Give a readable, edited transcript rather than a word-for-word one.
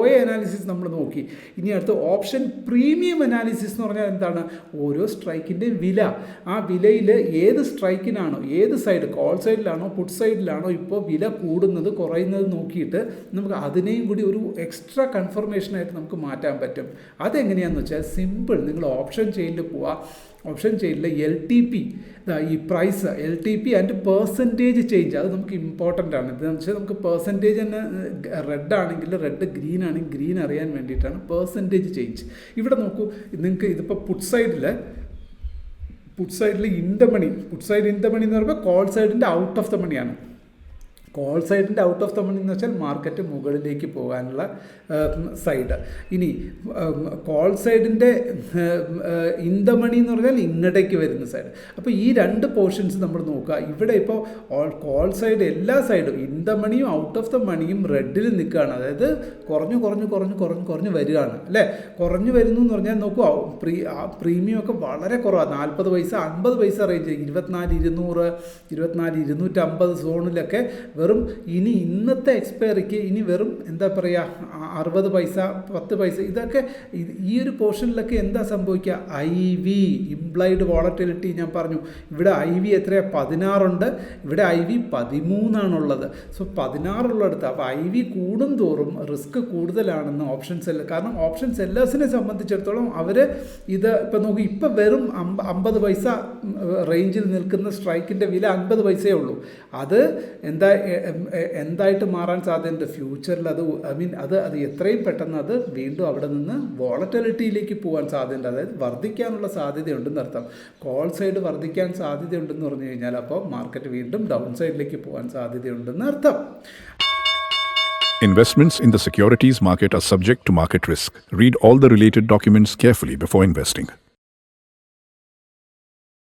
A analysis നമ്മൾ നോക്കി. ഇനി അടുത്ത ഓപ്ഷൻ പ്രീമിയം അനാലിസിസ് എന്ന് പറഞ്ഞാൽ എന്താണ്? ഓരോ സ്ട്രൈക്കിൻ്റെ വില, ആ വിലയിൽ ഏത് സ്ട്രൈക്കിനാണോ, ഏത് സൈഡ്, കോൾ സൈഡിലാണോ പുട്ട് സൈഡിലാണോ ഇപ്പോൾ വില കൂടുന്നത് കുറയുന്നത് നോക്കിയിട്ട് നമുക്ക് അതിനെയും കൂടി ഒരു എക്സ്ട്രാ കൺഫർമേഷനായിട്ട് നമുക്ക് മാറ്റാൻ പറ്റും. അതെങ്ങനെയാണെന്ന് വെച്ചാൽ സിമ്പിൾ, നിങ്ങൾ ഓപ്ഷൻ ചെയിനിൽ പോവുക. ഓപ്ഷൻ ചെയിനിൽ LTP, ഈ price LTP and percentage change, അത് നമുക്ക് ഇമ്പോർട്ടൻ്റ് ആണ്. ഇതെന്ന് വെച്ചാൽ നമുക്ക് പെർസെൻറ്റേജ് തന്നെ റെഡ് ആണെങ്കിൽ റെഡ്, ഗ്രീൻ ആണെങ്കിൽ ഗ്രീൻ അറിയാൻ വേണ്ടിയിട്ടാണ് പെർസെൻറ്റേജ് ചേഞ്ച്. ഇവിടെ നോക്കൂ, നിങ്ങൾക്ക് ഇതിപ്പോൾ പുട്ട് സൈഡിൽ in the money, put side in the money എന്ന് പറയുമ്പോൾ കോൾ സൈഡിൻ്റെ ഔട്ട് ഓഫ് ദ മണിയാണ്. കോൾ സൈഡിൻ്റെ ഔട്ട് ഓഫ് ദ മണി എന്ന് വെച്ചാൽ മാർക്കറ്റ് മുകളിലേക്ക് പോകാനുള്ള സൈഡ്. ഇനി കോൾ സൈഡിൻ്റെ ഇൻ ദ മണി എന്ന് പറഞ്ഞാൽ ഇങ്ങോട്ടേക്ക് വരുന്ന സൈഡ്. അപ്പോൾ ഈ രണ്ട് പോർഷൻസ് നമ്മൾ നോക്കുക. ഇവിടെ ഇപ്പോൾ കോൾ സൈഡ് എല്ലാ സൈഡും ഇൻ ദ മണിയും ഔട്ട് ഓഫ് ദ മണിയും റെഡിൽ നിൽക്കുകയാണ്. അതായത് കുറഞ്ഞു വരികയാണ് അല്ലേ. കുറഞ്ഞു വരുന്നു എന്ന് പറഞ്ഞാൽ നോക്കൂ, പ്രീമിയം ഒക്കെ വളരെ കുറവാണ്. 40 പൈസ 50 പൈസ റേഞ്ച്, 24,200 24,250 സോണിലൊക്കെ വെറും ഇനി ഇന്നത്തെ എക്സ്പയറിക്ക് ഇനി വെറും എന്താ പറയുക 60 പൈസ 10 പൈസ ഇതൊക്കെ ഈ ഒരു പോർഷനിലൊക്കെ എന്താ സംഭവിക്കുക? IV ഇംപ്ലൈഡ് വോളറ്റിലിറ്റി ഞാൻ പറഞ്ഞു. ഇവിടെ IV എത്രയാണ്? 16 ഉണ്ട്. ഇവിടെ IV 13 സോ 16 ഉള്ളിടത്ത്. അപ്പോൾ IV കൂടും തോറും റിസ്ക് കൂടുതലാണെന്ന് ഓപ്ഷൻ സെല്ലർ. കാരണം ഓപ്ഷൻ സെല്ലേഴ്സിനെ സംബന്ധിച്ചിടത്തോളം അവർ ഇത് ഇപ്പം നോക്കി, ഇപ്പം വെറും 50 പൈസ റേഞ്ചിൽ നിൽക്കുന്ന സ്ട്രൈക്കിൻ്റെ വില 50 പൈസയേ ഉള്ളൂ. അത് എന്തായിട്ട് മാറാൻ സാധ്യതയുണ്ട് ഫ്യൂച്ചറിൽ? അത് എത്രയും പെട്ടെന്ന് അത് വീണ്ടും അവിടെ നിന്ന് വോളറ്റിലിറ്റിയിലേക്ക് പോകാൻ സാധ്യതയുണ്ട്. അതായത് വർദ്ധിക്കാനുള്ള സാധ്യതയുണ്ടെന്ന് അർത്ഥം. കോൾ സൈഡ് വർദ്ധിക്കാൻ സാധ്യതയുണ്ടെന്ന് പറഞ്ഞു കഴിഞ്ഞാൽ അപ്പോൾ മാർക്കറ്റ് വീണ്ടും ഡൗൺ സൈഡിലേക്ക് പോകാൻ സാധ്യതയുണ്ടെന്ന് അർത്ഥം. Investments in the securities market are subject to market risk. Read all the related documents carefully before investing.